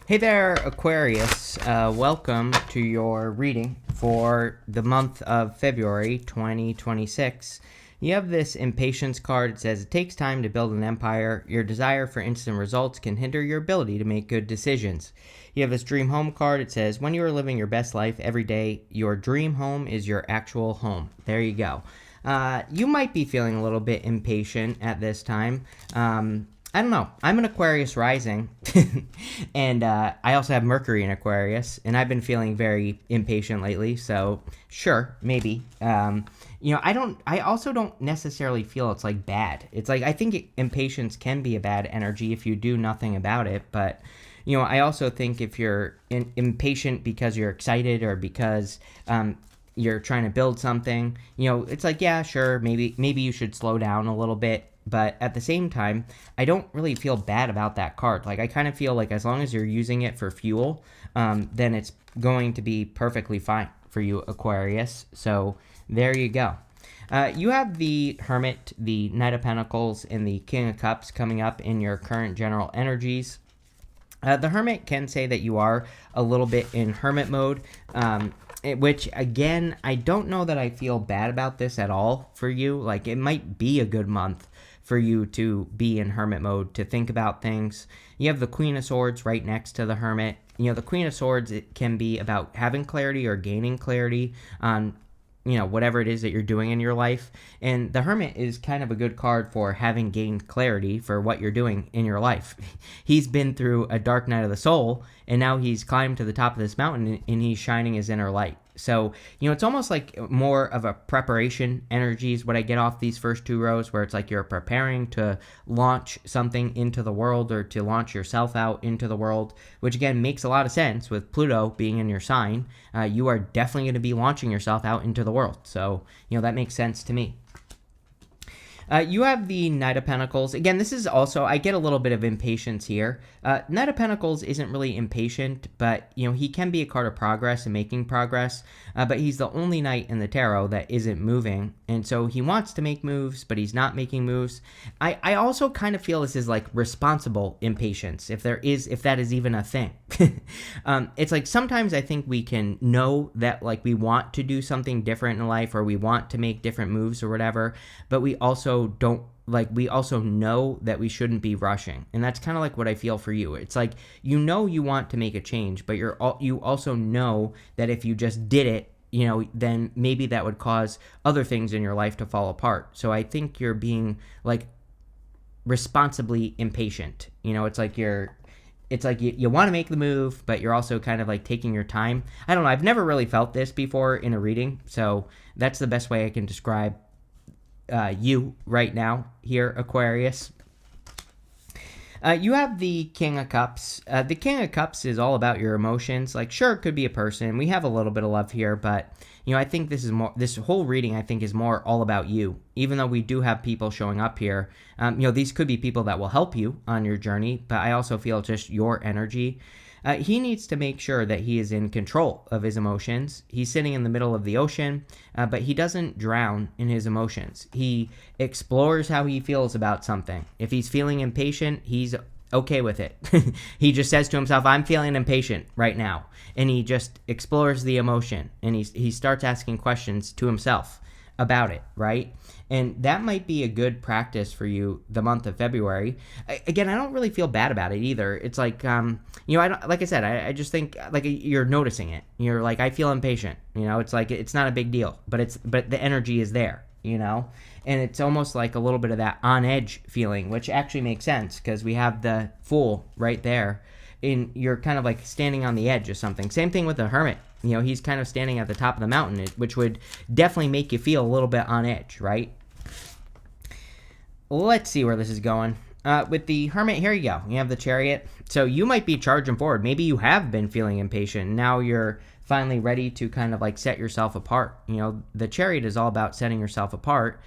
Hey there, Aquarius. Welcome to your reading for the month of February 2026. You have this impatience card. It says, it takes time to build an empire. Your desire for instant results can hinder your ability to make good decisions. You have this dream home card. It says, when you are living your best life every day, your dream home is your actual home. There you go. You might be feeling a little bit impatient at this time. I don't know. I'm an Aquarius rising, and I also have Mercury in Aquarius, and I've been feeling very impatient lately. So sure, maybe. I also don't necessarily feel it's like bad. It's like I think impatience can be a bad energy if you do nothing about it. But I also think if you're impatient because you're excited or because you're trying to build something, it's like, yeah, sure, maybe you should slow down a little bit. But at the same time, I don't really feel bad about that card. Like, I kind of feel like as long as you're using it for fuel, then it's going to be perfectly fine for you, Aquarius. So there you go. You have the Hermit, the Knight of Pentacles, and the King of Cups coming up in your current general energies. The Hermit can say that you are a little bit in Hermit mode, which, again, I don't know that I feel bad about this at all for you. Like, it might be a good month for you to be in Hermit mode, to think about things. You have the Queen of Swords right next to the Hermit. The Queen of Swords, it can be about having clarity or gaining clarity on whatever it is that you're doing in your life. And the Hermit is kind of a good card for having gained clarity for what you're doing in your life. He's been through a dark night of the soul, and now he's climbed to the top of this mountain and he's shining his inner light. So, it's almost like more of a preparation energy is what I get off these first two rows, where it's like you're preparing to launch something into the world or to launch yourself out into the world, which again makes a lot of sense with Pluto being in your sign. You are definitely going to be launching yourself out into the world. So, that makes sense to me. You have the Knight of Pentacles. Again, this is also, I get a little bit of impatience here. Knight of Pentacles isn't really impatient, but, he can be a card of progress and making progress. But he's the only knight in the tarot that isn't moving. And so he wants to make moves, but he's not making moves. I also kind of feel this is like responsible impatience, if that is even a thing. It's like sometimes I think we can know that like we want to do something different in life or we want to make different moves or whatever, but we also know that we shouldn't be rushing. And that's kind of like what I feel for you. It's like, you want to make a change, but you also know that if you just did it, then maybe that would cause other things in your life to fall apart. So I think you're being like responsibly impatient. It's like you want to make the move, but you're also kind of like taking your time. I don't know. I've never really felt this before in a reading. So that's the best way I can describe you right now here, Aquarius. You have the King of Cups. The King of Cups is all about your emotions. Like, sure, it could be a person. We have a little bit of love here, but I think this whole reading, I think, is more all about you. Even though we do have people showing up here, these could be people that will help you on your journey, but I also feel just your energy. He needs to make sure that he is in control of his emotions. He's sitting in the middle of the ocean, but he doesn't drown in his emotions. He explores how he feels about something. If he's feeling impatient, he's okay with it. He just says to himself, I'm feeling impatient right now. And he just explores the emotion, and he starts asking questions to himself about it, right? And that might be a good practice for you the month of February. Again, I don't really feel bad about it either. It's like, I don't, like I said, I just think like you're noticing it. You're like, I feel impatient. It's like, it's not a big deal, but the energy is there, and it's almost like a little bit of that on edge feeling, which actually makes sense because we have the Fool right there. You're kind of like standing on the edge of something. Same thing with the Hermit. He's kind of standing at the top of the mountain, which would definitely make you feel a little bit on edge, right? Let's see where this is going. With the Hermit, here you go. You have the Chariot. So you might be charging forward. Maybe you have been feeling impatient. Now you're finally ready to kind of like set yourself apart. The Chariot is all about setting yourself apart.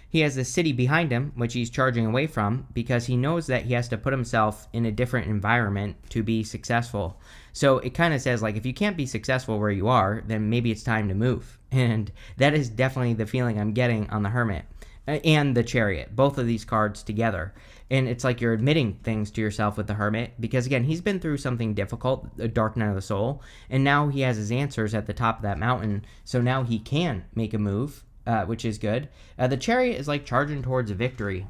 He has the city behind him, which he's charging away from, because he knows that he has to put himself in a different environment to be successful. So it kind of says, like, if you can't be successful where you are, then maybe it's time to move. And that is definitely the feeling I'm getting on the Hermit. and the Chariot, both of these cards together. And it's like you're admitting things to yourself with the Hermit, because again, he's been through something difficult, a dark night of the soul, and now he has his answers at the top of that mountain. So now he can make a move, which is good. The Chariot is like charging towards a victory.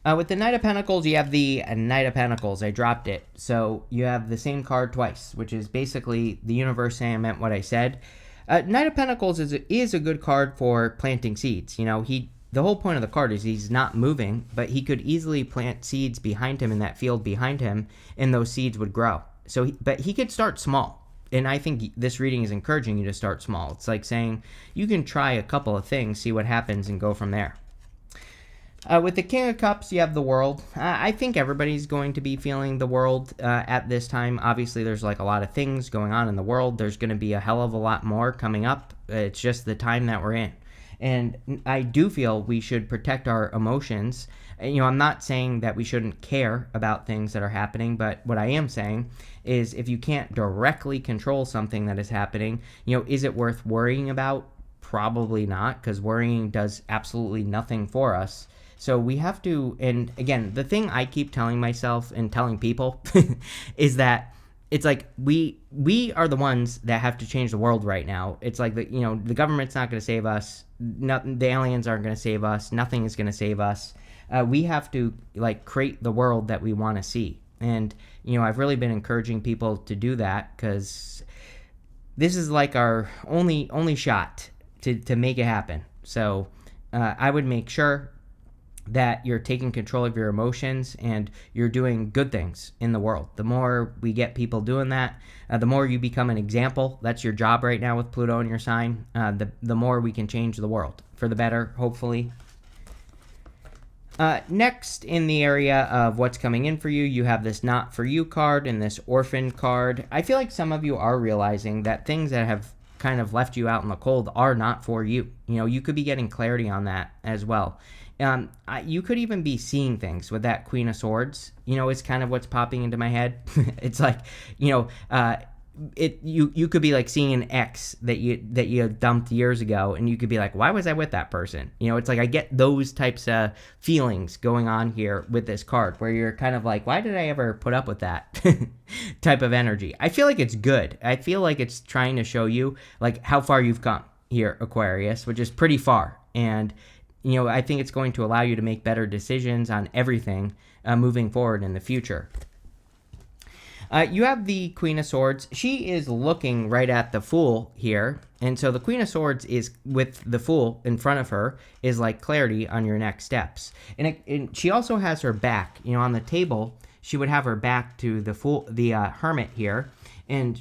With the Knight of Pentacles, you have the Knight of Pentacles. I dropped it. So you have the same card twice, which is basically the universe saying I meant what I said. Knight of Pentacles is a good card for planting seeds. You know, the whole point of the card is he's not moving, but he could easily plant seeds behind him in that field behind him, and those seeds would grow. But he could start small. And I think this reading is encouraging you to start small. It's like saying you can try a couple of things, see what happens, and go from there. With the King of Cups, you have the World. I think everybody's going to be feeling the World at this time. Obviously, there's like a lot of things going on in the world. There's going to be a hell of a lot more coming up. It's just the time that we're in. And I do feel we should protect our emotions. You know, I'm not saying that we shouldn't care about things that are happening, but what I am saying is if you can't directly control something that is happening, you know, is it worth worrying about? Probably not, because worrying does absolutely nothing for us. So we have to, and again, the thing I keep telling myself and telling people is that it's like we are the ones that have to change the world right now. It's like the government's not going to save us. The aliens aren't going to save us. Nothing is going to save us. We have to like create the world that we want to see. And I've really been encouraging people to do that, because this is like our only shot to make it happen. So I would make sure that you're taking control of your emotions and you're doing good things in the world. The more we get people doing that, the more you become an example. That's your job right now with Pluto in your sign. The more we can change the world for the better, hopefully. Next, in the area of what's coming in for you, you have this Not For You card and this Orphan card. I feel like some of you are realizing that things that have kind of left you out in the cold are not for you. You could be getting clarity on that as well. You could even be seeing things with that Queen of Swords. It's kind of what's popping into my head. It's like, you could be like seeing an ex that you dumped years ago, and you could be like, why was I with that person? It's like I get those types of feelings going on here with this card, where you're kind of like, why did I ever put up with that type of energy? I feel like it's good. I feel like it's trying to show you like how far you've come here, Aquarius, which is pretty far. And I think it's going to allow you to make better decisions on everything moving forward in the future. You have the Queen of Swords. She is looking right at the Fool here. And so the Queen of Swords is with the Fool in front of her is like clarity on your next steps. And she also has her back. On the table, she would have her back to the Hermit here. And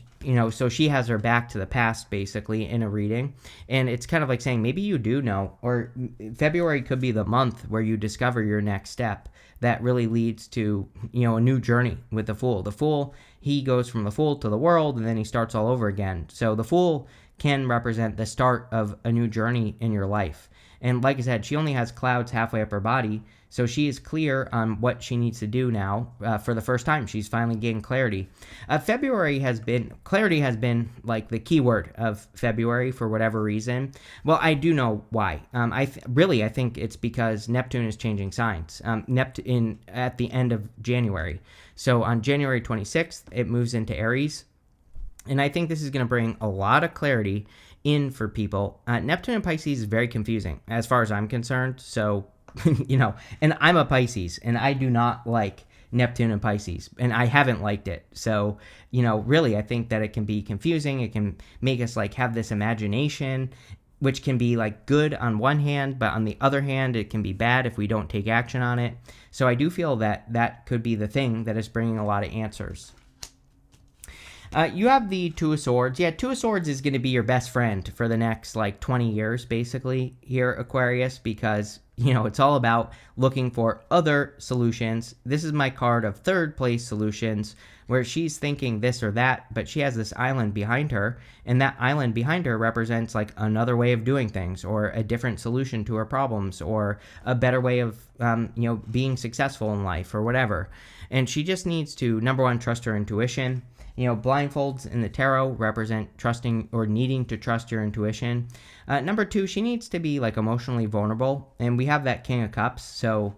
so she has her back to the past, basically, in a reading. And it's kind of like saying, maybe you do know, or February could be the month where you discover your next step that really leads to, a new journey with the Fool. The Fool, he goes from the Fool to the World, and then he starts all over again. So the Fool can represent the start of a new journey in your life. And like I said, she only has clouds halfway up her body, so she is clear on what she needs to do now for the first time. She's finally getting clarity. Clarity has been like the key word of February for whatever reason. Well, I do know why. I think it's because Neptune is changing signs. Neptune at the end of January. So on January 26th, it moves into Aries. And I think this is going to bring a lot of clarity in for people. Neptune and Pisces is very confusing as far as I'm concerned. So, and I'm a Pisces, and I do not like Neptune and Pisces, and I haven't liked it. So, really, I think that it can be confusing. It can make us like have this imagination, which can be like good on one hand, but on the other hand, it can be bad if we don't take action on it. So I do feel that that could be the thing that is bringing a lot of answers. You have the Two of Swords. Yeah, Two of Swords is going to be your best friend for the next, 20 years, basically, here, Aquarius, because, it's all about looking for other solutions. This is my card of third place solutions, where she's thinking this or that, but she has this island behind her, and that island behind her represents, another way of doing things, or a different solution to her problems, or a better way of, being successful in life, or whatever. And she just needs to, number one, trust her intuition. Blindfolds in the tarot represent trusting or needing to trust your intuition. Number 2, she needs to be like emotionally vulnerable, and we have that King of Cups, so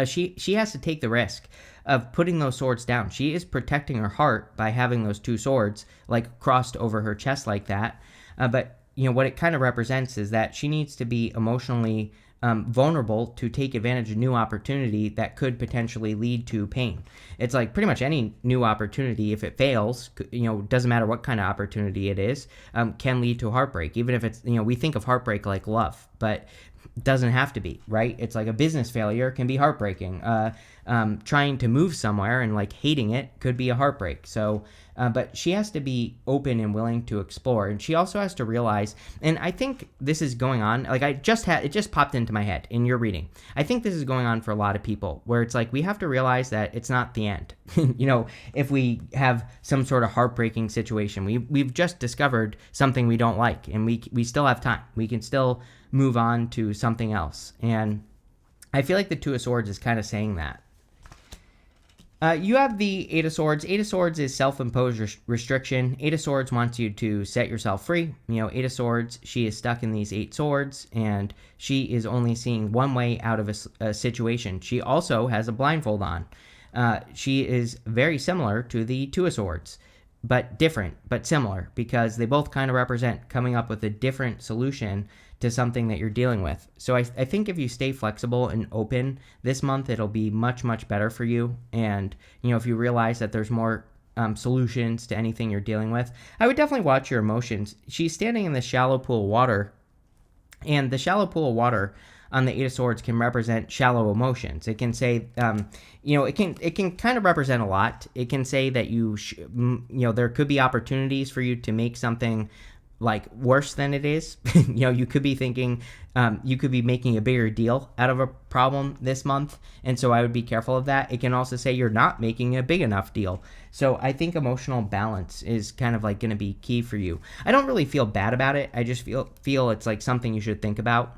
she has to take the risk of putting those swords down. She is protecting her heart by having those 2 swords like crossed over her chest like that. But what it kind of represents is that she needs to be emotionally vulnerable to take advantage of new opportunity that could potentially lead to pain. It's like pretty much any new opportunity, if it fails, doesn't matter what kind of opportunity it is, can lead to heartbreak. Even if it's, we think of heartbreak like love, but doesn't have to be, right? It's like a business failure can be heartbreaking. Trying to move somewhere and like hating it could be a heartbreak. So, but she has to be open and willing to explore. And she also has to realize, and I think this is going on, like it just popped into my head in your reading. I think this is going on for a lot of people where it's like, we have to realize that it's not the end. If we have some sort of heartbreaking situation, we've just discovered something we don't like, and we still have time. We can still move on to something else. And I feel like the 2 of Swords is kind of saying that. You have the 8 of Swords. 8 of Swords is self-imposed restriction. 8 of Swords wants you to set yourself free. 8 of Swords, she is stuck in these 8 swords, and she is only seeing one way out of a situation. She also has a blindfold on. She is very similar to the 2 of Swords, but different, but similar, because they both kind of represent coming up with a different solution to something that you're dealing with. So I think if you stay flexible and open this month, it'll be much, much better for you. And, if you realize that there's more solutions to anything you're dealing with, I would definitely watch your emotions. She's standing in the shallow pool of water, and the shallow pool of water on the 8 of Swords can represent shallow emotions. It can say, it can kind of represent a lot. It can say that there could be opportunities for you to make something like worse than it is. You could be thinking, you could be making a bigger deal out of a problem this month. And so I would be careful of that. It can also say you're not making a big enough deal. So I think emotional balance is kind of like going to be key for you. I don't really feel bad about it. I just feel it's like something you should think about.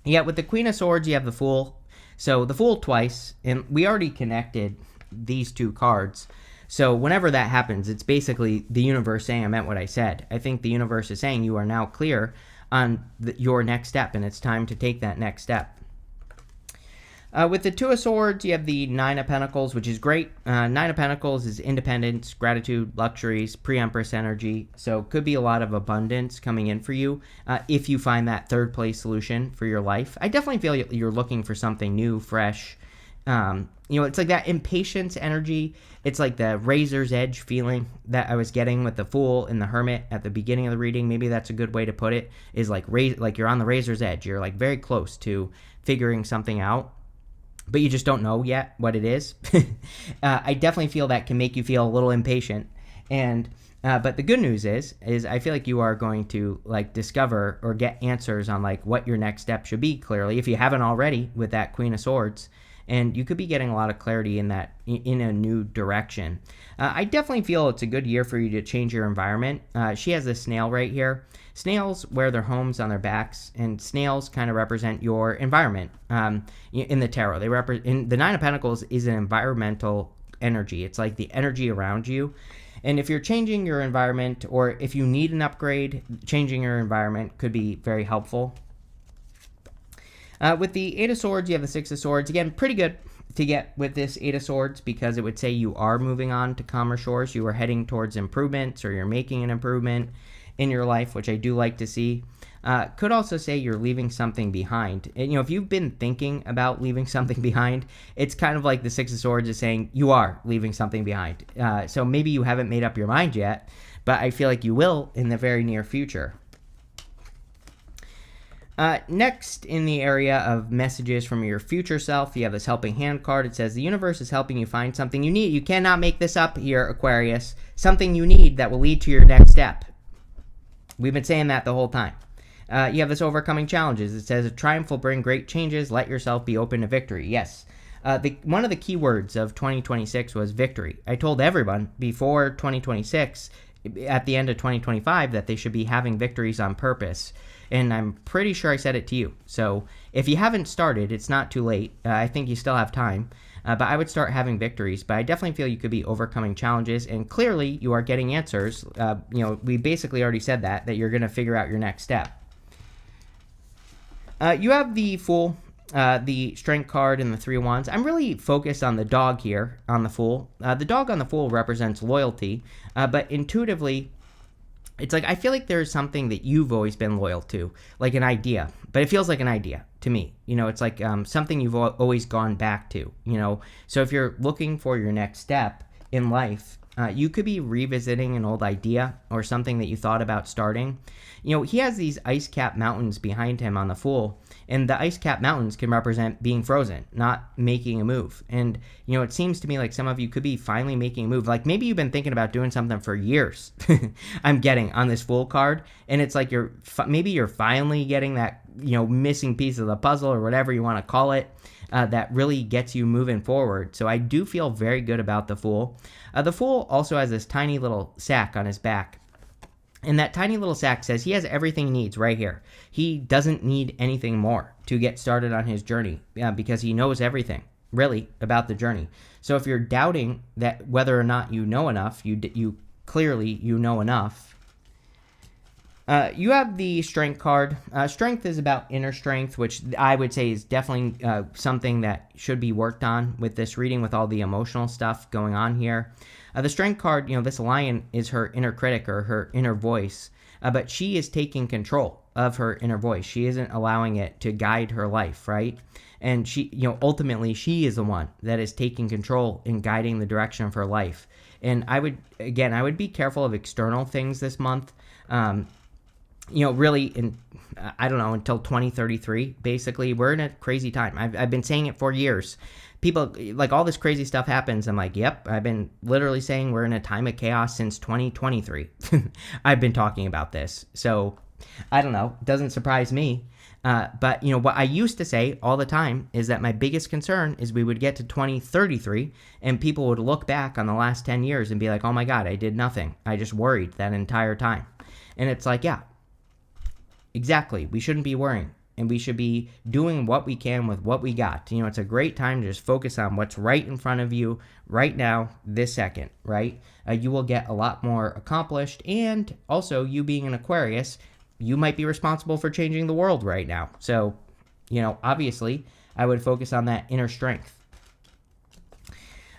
Yeah, with the Queen of Swords, you have the Fool. So the Fool twice, and we already connected these 2 cards. So whenever that happens, it's basically the universe saying I meant what I said. I think the universe is saying you are now clear on your next step, and it's time to take that next step. With the 2 of Swords, you have the 9 of Pentacles, which is great. 9 of Pentacles is independence, gratitude, luxuries, pre-Empress energy. So could be a lot of abundance coming in for you if you find that 3rd place solution for your life. I definitely feel you're looking for something new, fresh. It's like that impatience energy. It's like the razor's edge feeling that I was getting with the Fool and the Hermit at the beginning of the reading. Maybe that's a good way to put it, is like you're on the razor's edge. You're like very close to figuring something out, but you just don't know yet what it is. I definitely feel that can make you feel a little impatient. And but the good news is I feel like you are going to like discover or get answers on like what your next step should be clearly, if you haven't already, with that Queen of Swords. And you could be getting a lot of clarity in that, in a new direction. I definitely feel it's a good year for you to change your environment. She has a snail right here. Snails wear their homes on their backs, and snails kind of represent your environment in the tarot. The 9 of Pentacles is an environmental energy. It's like the energy around you. And if you're changing your environment, or if you need an upgrade, changing your environment could be very helpful. With the 8 of Swords, you have the 6 of Swords. Again, pretty good to get with this 8 of Swords, because it would say you are moving on to calmer shores. You are heading towards improvements, or you're making an improvement in your life, which I do like to see. Could also say you're leaving something behind. And, if you've been thinking about leaving something behind, it's kind of like the 6 of Swords is saying you are leaving something behind. So maybe you haven't made up your mind yet, but I feel like you will in the very near future. Next, in the area of messages from your future self, you have this helping hand card. It says the universe is helping you find something you need. You cannot make this up here, Aquarius. Something you need that will lead to your next step. We've been saying that the whole time. You have this overcoming challenges. It says a triumph will bring great changes. Let yourself be open to victory. Yes. One of the key words of 2026 was victory. I told everyone before 2026, at the end of 2025, that they should be having victories on purpose. And I'm pretty sure I said it to you. So if you haven't started, it's not too late. I think you still have time. but I would start having victories. But I definitely feel you could be overcoming challenges, and clearly you are getting answers. We basically already said that you're going to figure out your next step. You have the Fool, the Strength card, and the Three of Wands. I'm really focused on the dog here on the Fool. The dog on the Fool represents loyalty, but intuitively, it's like I feel like there's something that you've always been loyal to, like an idea, but it feels like an idea to me. It's like something you've always gone back to, So if you're looking for your next step in life, you could be revisiting an old idea or something that you thought about starting. He has these ice-capped mountains behind him on the Fool, and the ice-capped mountains can represent being frozen, not making a move. And, it seems to me like some of you could be finally making a move. Like maybe you've been thinking about doing something for years, I'm getting on this Fool card, and it's like maybe you're finally getting that, missing piece of the puzzle or whatever you want to call it. That really gets you moving forward. So I do feel very good about the Fool. The Fool also has this tiny little sack on his back. And that tiny little sack says he has everything he needs right here. He doesn't need anything more to get started on his journey because he knows everything, really, about the journey. So if you're doubting that whether or not you know enough, you clearly know enough. You have the Strength card. Strength is about inner strength, which I would say is definitely something that should be worked on with this reading, with all the emotional stuff going on here. The Strength card, this lion is her inner critic or her inner voice, but she is taking control of her inner voice. She isn't allowing it to guide her life, right? And she, ultimately, she is the one that is taking control and guiding the direction of her life. And I would be careful of external things this month. Really, I don't know, until 2033, basically, we're in a crazy time. I've been saying it for years. People, like, all this crazy stuff happens. I'm like, yep, I've been literally saying we're in a time of chaos since 2023. I've been talking about this. So, I don't know, doesn't surprise me. But, what I used to say all the time is that my biggest concern is we would get to 2033 and people would look back on the last 10 years and be like, oh my God, I did nothing. I just worried that entire time. And it's like, yeah. Exactly. We shouldn't be worrying, and we should be doing what we can with what we got. It's a great time to just focus on what's right in front of you right now, this second, right? You will get a lot more accomplished, and also you being an Aquarius, you might be responsible for changing the world right now. So, obviously, I would focus on that inner strength.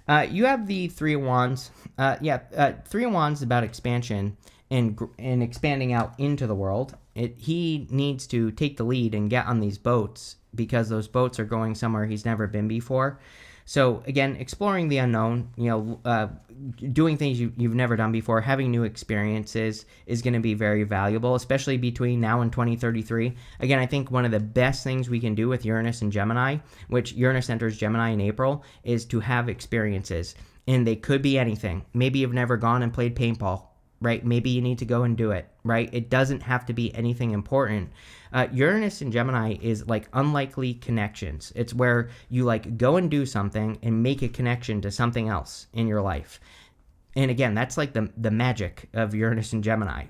You have the Three of Wands. Three of Wands is about expansion and expanding out into the world. He needs to take the lead and get on these boats because those boats are going somewhere he's never been before. So again, exploring the unknown, doing things you've never done before, having new experiences is going to be very valuable, especially between now and 2033. Again, I think one of the best things we can do with Uranus and Gemini, which Uranus enters Gemini in April, is to have experiences. And they could be anything. Maybe you've never gone and played paintball. Right? Maybe you need to go and do it, right? It doesn't have to be anything important. Uranus and Gemini is like unlikely connections. It's where you like go and do something and make a connection to something else in your life. And again, that's like the magic of Uranus and Gemini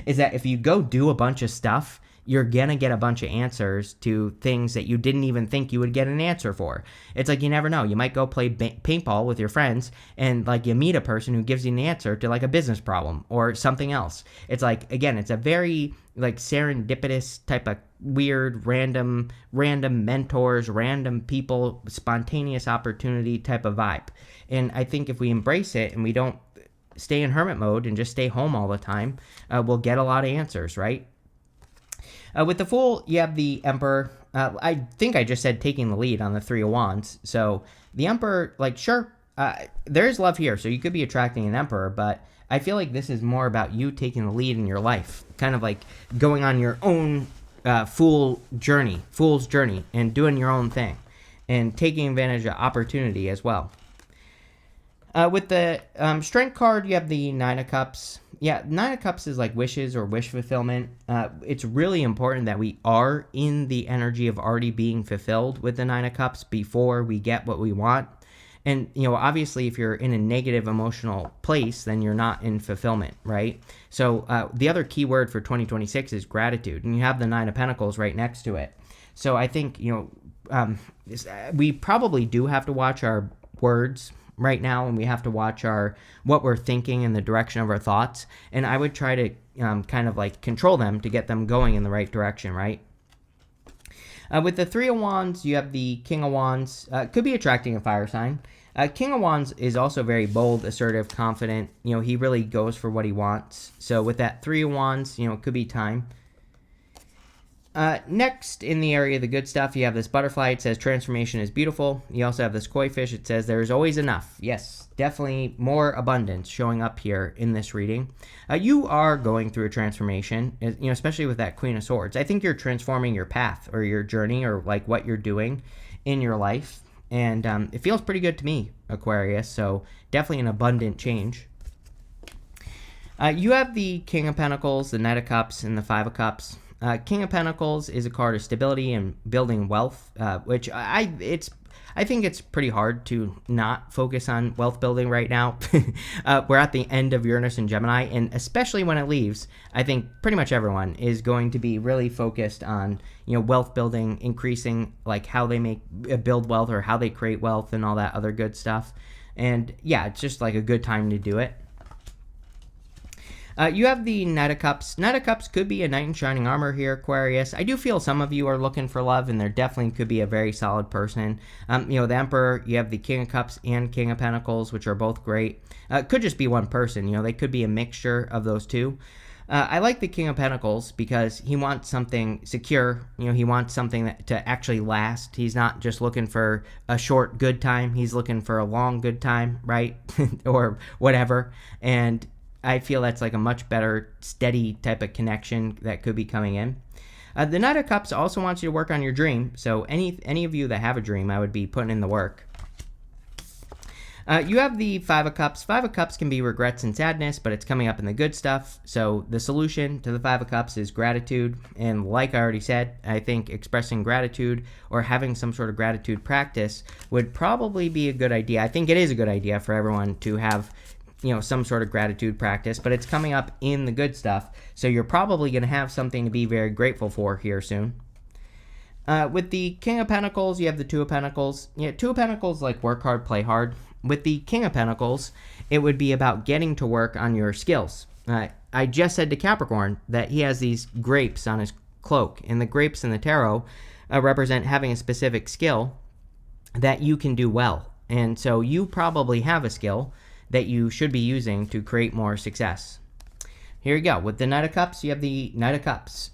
is that if you go do a bunch of stuff, you're gonna get a bunch of answers to things that you didn't even think you would get an answer for. It's like you never know. You might go play paintball with your friends and like you meet a person who gives you an answer to like a business problem or something else. It's like, again, it's a very like serendipitous type of weird, random mentors, random people, spontaneous opportunity type of vibe. And I think if we embrace it and we don't stay in hermit mode and just stay home all the time, we'll get a lot of answers, right? With the Fool, you have the Emperor. I think I just said taking the lead on the Three of Wands. So the Emperor, like, sure, there is love here. So you could be attracting an Emperor, but I feel like this is more about you taking the lead in your life. Kind of like going on your own fool's journey, and doing your own thing. And taking advantage of opportunity as well. With the Strength card, you have the Nine of Cups. Yeah, Nine of Cups is like wishes or wish fulfillment. It's really important that we are in the energy of already being fulfilled with the Nine of Cups before we get what we want. And, obviously, if you're in a negative emotional place, then you're not in fulfillment, right? So the other key word for 2026 is gratitude. And you have the Nine of Pentacles right next to it. So I think, we probably do have to watch our words right now, and we have to watch what we're thinking and the direction of our thoughts. And I would try to kind of like control them to get them going in the right direction, right? With the Three of Wands, you have the King of Wands. Could be attracting a fire sign. King of Wands is also very bold, assertive, confident. He really goes for what he wants. So with that Three of Wands, it could be time. Next, in the area of the good stuff, you have this butterfly. It says transformation is beautiful. You also have this koi fish. It says there is always enough. Yes, definitely more abundance showing up here in this reading. You are going through a transformation, especially with that Queen of Swords. I think you're transforming your path or your journey or like what you're doing in your life. And it feels pretty good to me, Aquarius. So definitely an abundant change. You have the King of Pentacles, the Knight of Cups, and the Five of Cups. King of Pentacles is a card of stability and building wealth, which I think it's pretty hard to not focus on wealth building right now. We're at the end of Uranus and Gemini, and especially when it leaves, I think pretty much everyone is going to be really focused on wealth building, increasing like how they build wealth or how they create wealth and all that other good stuff. And yeah, it's just like a good time to do it. You have the Knight of Cups. Knight of Cups could be a knight in shining armor here, Aquarius. I do feel some of you are looking for love, and there definitely could be a very solid person. The Emperor, you have the King of Cups and King of Pentacles, which are both great. Could just be one person. They could be a mixture of those two. I like the King of Pentacles because he wants something secure. He wants something to actually last. He's not just looking for a short good time. He's looking for a long good time, right? Or whatever. And I feel that's like a much better, steady type of connection that could be coming in. The Knight of Cups also wants you to work on your dream. So any of you that have a dream, I would be putting in the work. You have the Five of Cups. Five of Cups can be regrets and sadness, but it's coming up in the good stuff. So the solution to the Five of Cups is gratitude. And like I already said, I think expressing gratitude or having some sort of gratitude practice would probably be a good idea. I think it is a good idea for everyone to have some sort of gratitude practice, but it's coming up in the good stuff. So you're probably going to have something to be very grateful for here soon. With the King of Pentacles, you have the Two of Pentacles. Two of Pentacles, like work hard, play hard. With the King of Pentacles, it would be about getting to work on your skills. I just said to Capricorn that he has these grapes on his cloak, and the grapes in the tarot represent having a specific skill that you can do well. And so you probably have a skill that you should be using to create more success. Here you go. With the Knight of Cups, you have the Knight of Cups.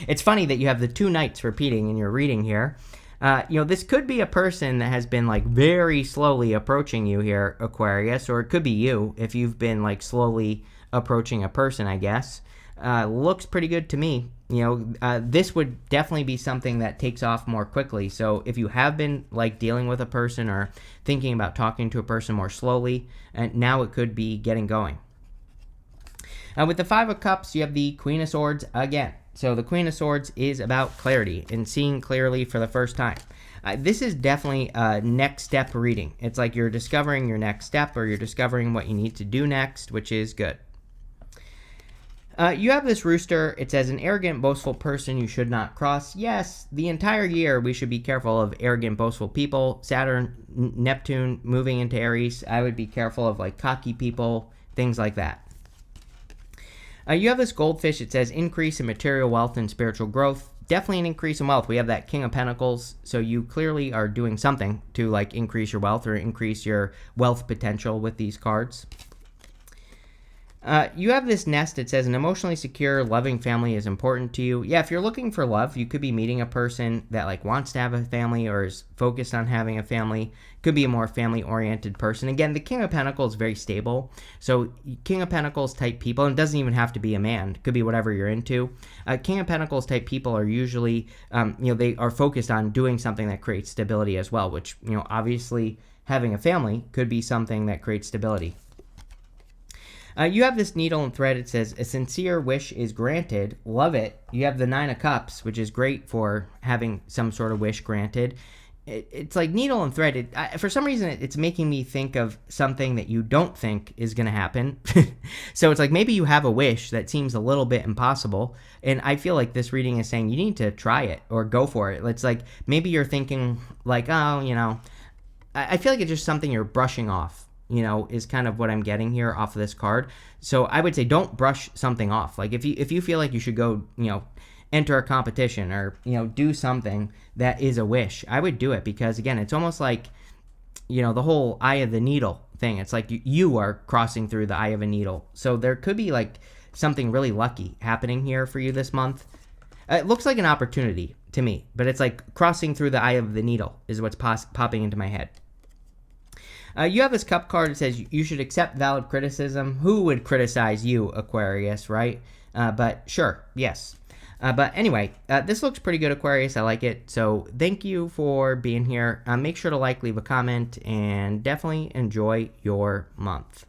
It's funny that you have the two knights repeating in your reading here. This could be a person that has been like very slowly approaching you here, Aquarius, or it could be you if you've been like slowly approaching a person, I guess. Looks pretty good to me. This would definitely be something that takes off more quickly. So if you have been like dealing with a person or thinking about talking to a person more slowly, and now it could be getting going. With the Five of Cups, you have the Queen of Swords again. So the Queen of Swords is about clarity and seeing clearly for the first time. This is definitely a next step reading. It's like you're discovering your next step or you're discovering what you need to do next, which is good. You have this rooster. It says, an arrogant, boastful person you should not cross. Yes, the entire year we should be careful of arrogant, boastful people. Saturn, Neptune moving into Aries. I would be careful of like cocky people, things like that. You have this goldfish. It says, increase in material wealth and spiritual growth. Definitely an increase in wealth. We have that King of Pentacles. So you clearly are doing something to like increase your wealth or increase your wealth potential with these cards. You have this nest. It says an emotionally secure, loving family is important to you. Yeah, if you're looking for love, you could be meeting a person that like wants to have a family or is focused on having a family. Could be a more family-oriented person. Again, the King of Pentacles is very stable. So King of Pentacles type people, and it doesn't even have to be a man. It could be whatever you're into. King of Pentacles type people are usually, they are focused on doing something that creates stability as well, which, obviously having a family could be something that creates stability. You have this needle and thread. It says, a sincere wish is granted. Love it. You have the Nine of Cups, which is great for having some sort of wish granted. it's like needle and thread. For some reason, it's making me think of something that you don't think is going to happen. So it's like maybe you have a wish that seems a little bit impossible. And I feel like this reading is saying you need to try it or go for it. It's like maybe you're thinking like, oh, I feel like it's just something you're brushing off, is kind of what I'm getting here off of this card. So I would say don't brush something off. Like if you feel like you should go, enter a competition or, do something that is a wish, I would do it because, again, it's almost like, the whole eye of the needle thing. It's like you are crossing through the eye of a needle. So there could be like something really lucky happening here for you this month. It looks like an opportunity to me, but it's like crossing through the eye of the needle is what's popping into my head. You have this cup card that says you should accept valid criticism. Who would criticize you, Aquarius, right? But sure, yes. But anyway, this looks pretty good, Aquarius. I like it. So thank you for being here. Make sure to leave a comment, and definitely enjoy your month.